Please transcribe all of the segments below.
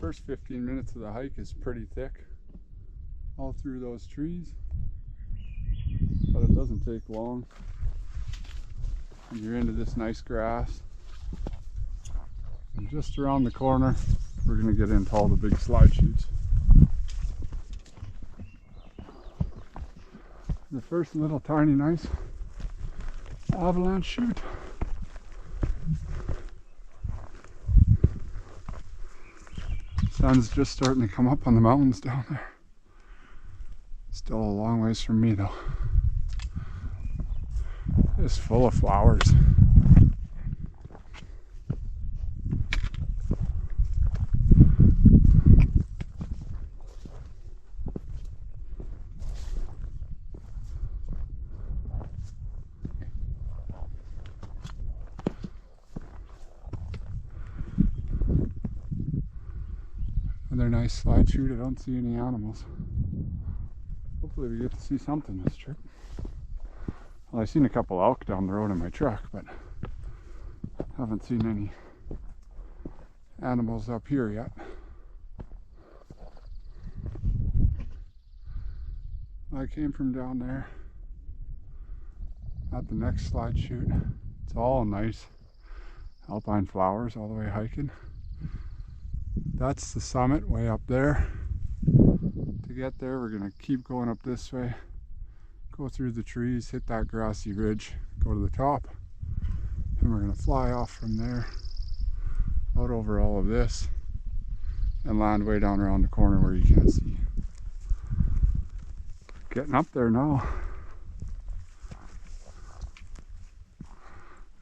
First 15 minutes of the hike is pretty thick all through those trees, but it doesn't take long and you're into this nice grass. And just around the corner we're going to get into all the big slide chutes. The first little tiny nice avalanche chute. Sun's just starting to come up on the mountains down there. Still a long ways from me though. It's full of flowers. Another nice slide chute. I don't see any animals. Hopefully we get to see something this trip. Well, I've seen a couple elk down the road in my truck, but haven't seen any animals up here yet. I came from down there at the next slide chute. It's all nice alpine flowers all the way hiking. That's the summit way up there. To get there, we're going to keep going up this way, go through the trees, hit that grassy ridge, go to the top, and we're going to fly off from there out over all of this and land way down around the corner where you can't see. Getting up there now.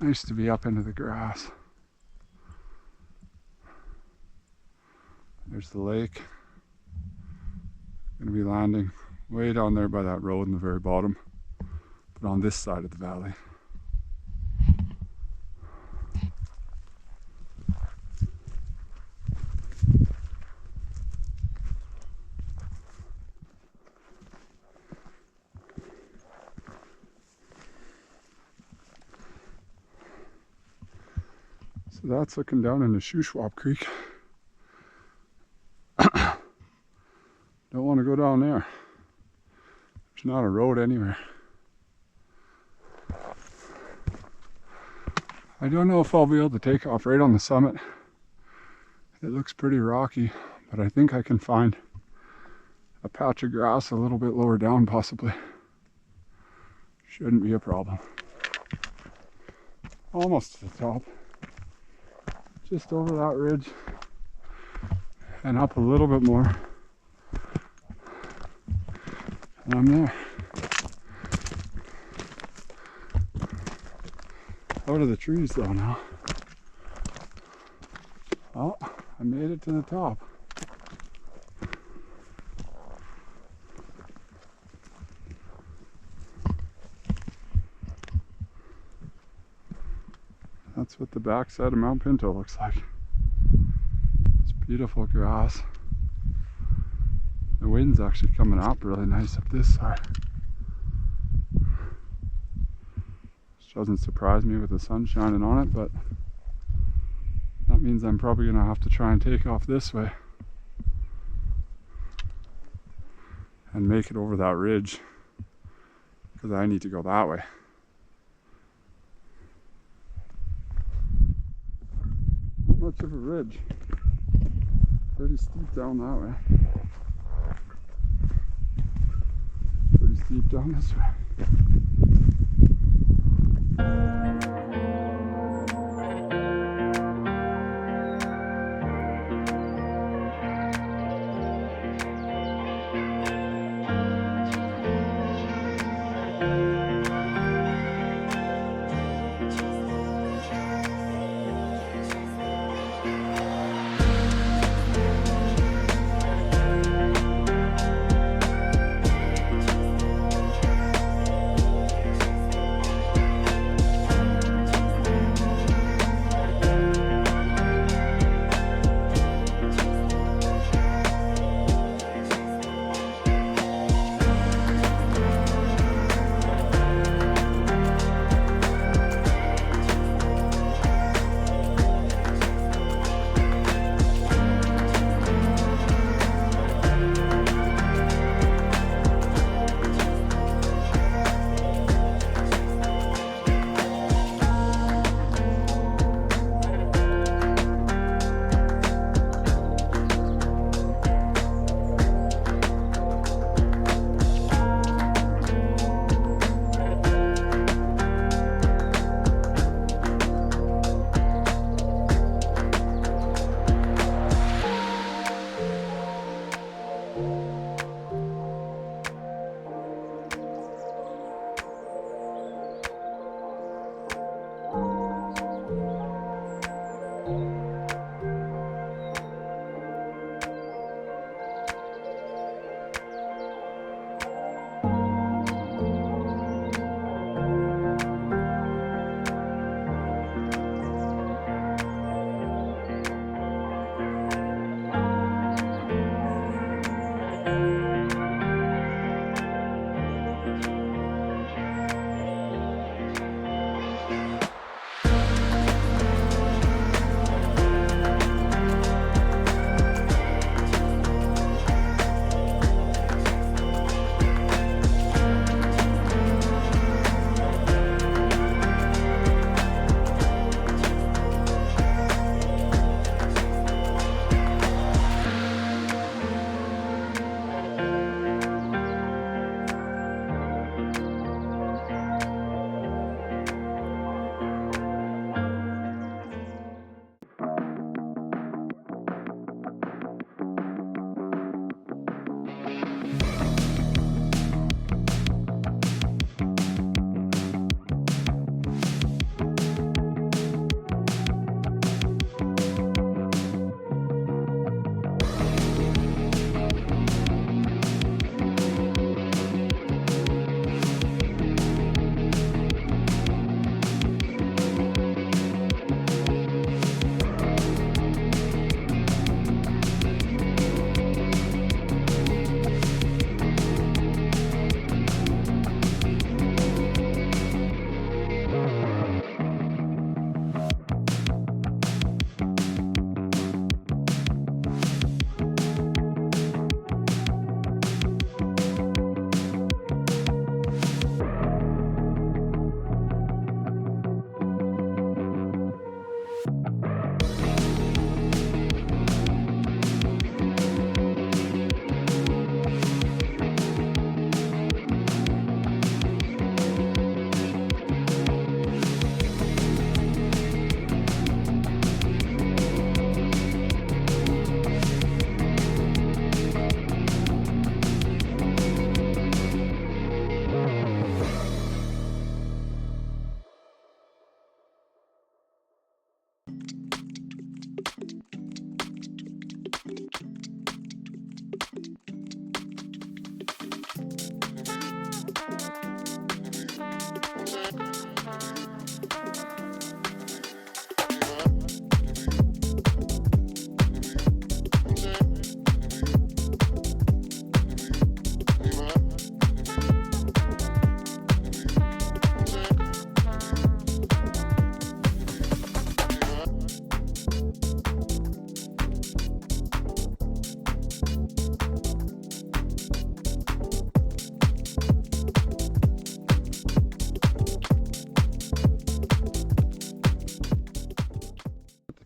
Nice to be up into the grass. There's the lake. Gonna be landing way down there by that road in the very bottom, but on this side of the valley. So that's looking down into Shuswap Creek. Don't want to go down there. There's not a road anywhere. I don't know if I'll be able to take off right on the summit. It looks pretty rocky, but I think I can find a patch of grass a little bit lower down possibly. Shouldn't be a problem. Almost to the top. Just over that ridge and up a little bit more. And I'm there. Out of the trees though now. Well, I made it to the top. That's what the backside of Mount Pinto looks like. It's beautiful grass. The wind's actually coming up really nice up this side. Which doesn't surprise me with the sun shining on it, but that means I'm probably going to have to try and take off this way and make it over that ridge, because I need to go that way. Not much of a ridge. Pretty steep down that way. Pretty steep down this way.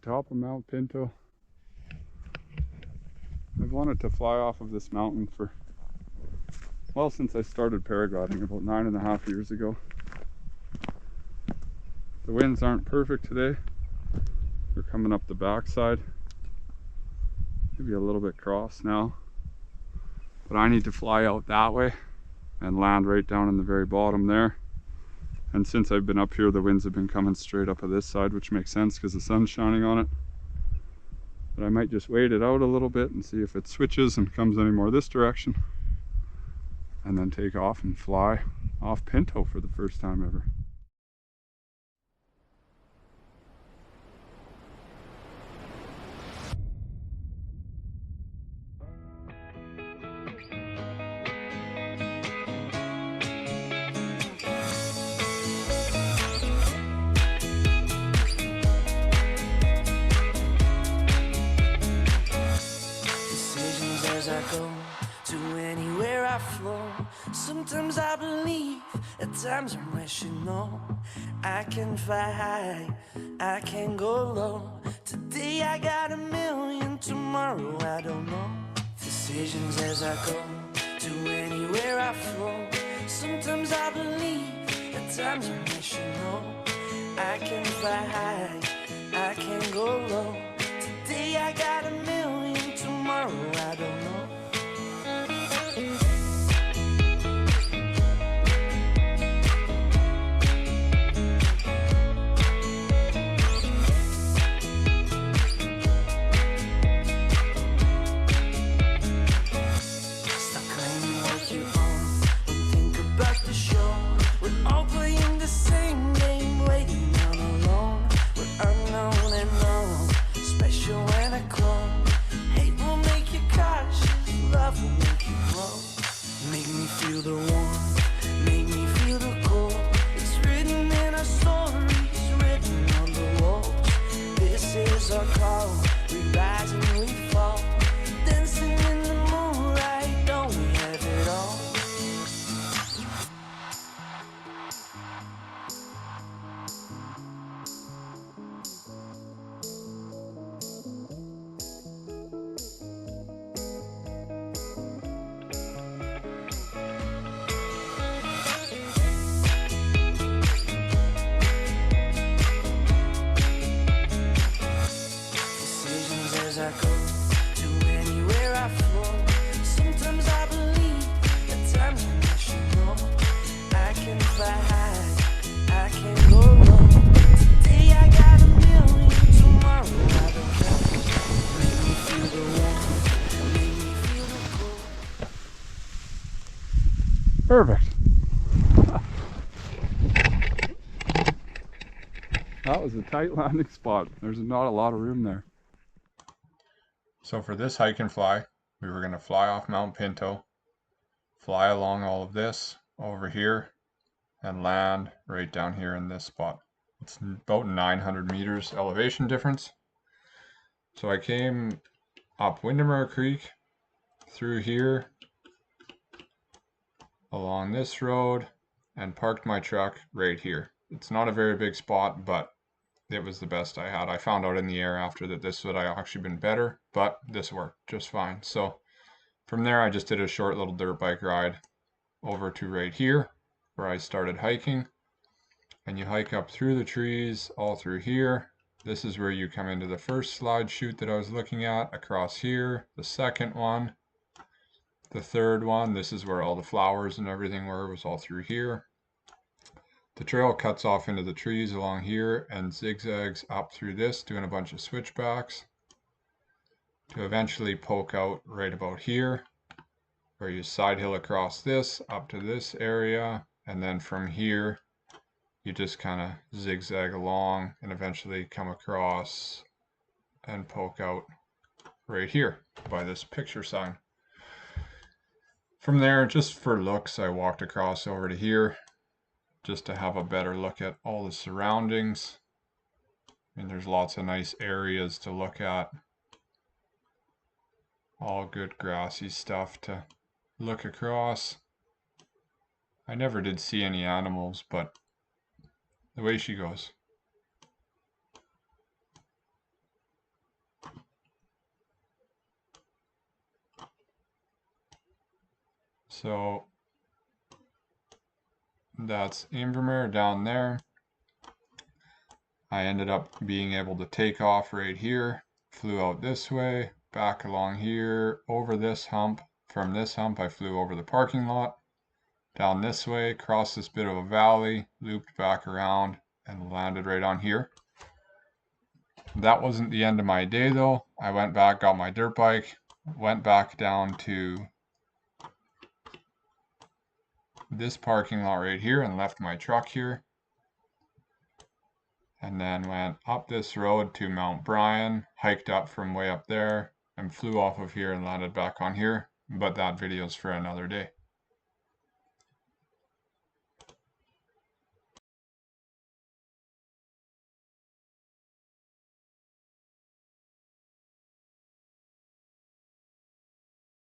Top of Mount Pinto. I've wanted to fly off of this mountain for, well, since I started paragliding about 9.5 years ago. The winds aren't perfect today. They're coming up the backside. Maybe a little bit cross now. But I need to fly out that way and land right down in the very bottom there. And since I've been up here, the winds have been coming straight up of this side, which makes sense because the sun's shining on it. But I might just wait it out a little bit and see if it switches and comes any more this direction. And then take off and fly off Pinto for the first time ever. Sometimes I believe, at times I'm rational. I can fly high, I can go low. Today I got 1,000,000, tomorrow I don't know. Decisions as I go, to anywhere I flow. Sometimes I believe, at times I'm rational. I can fly high, I can go low. Today I got 1,000,000, tomorrow I don't know. Perfect. That was a tight landing spot. There's not a lot of room there. So for this hike and fly, we were going to fly off Mount Pinto, fly along all of this over here, and land right down here in this spot. It's about 900 meters elevation difference. So I came up Windermere Creek, through here, along this road, and parked my truck right here. It's not a very big spot, but it was the best I had. I found out in the air after that this would have actually been better, but this worked just fine. So from there, I just did a short little dirt bike ride over to right here, where I started hiking. And you hike up through the trees, all through here. This is where you come into the first slide chute that I was looking at, across here, the second one, the third one. This is where all the flowers and everything were, was all through here. The trail cuts off into the trees along here and zigzags up through this, doing a bunch of switchbacks to eventually poke out right about here, where you side hill across this up to this area, and then from here you just kind of zigzag along and eventually come across and poke out right here by this picture sign. From there, just for looks, I walked across over to here just to have a better look at all the surroundings. I mean, there's lots of nice areas to look at. All good grassy stuff to look across. I never did see any animals, but the way she goes. So that's Invermere down there. I ended up being able to take off right here, flew out this way, back along here, over this hump. From this hump, I flew over the parking lot, down this way, crossed this bit of a valley, looped back around, and landed right on here. That wasn't the end of my day though. I went back, got my dirt bike, went back down to this parking lot right here and left my truck here. And then went up this road to Mount Bryan, hiked up from way up there, and flew off of here and landed back on here. But that video's for another day.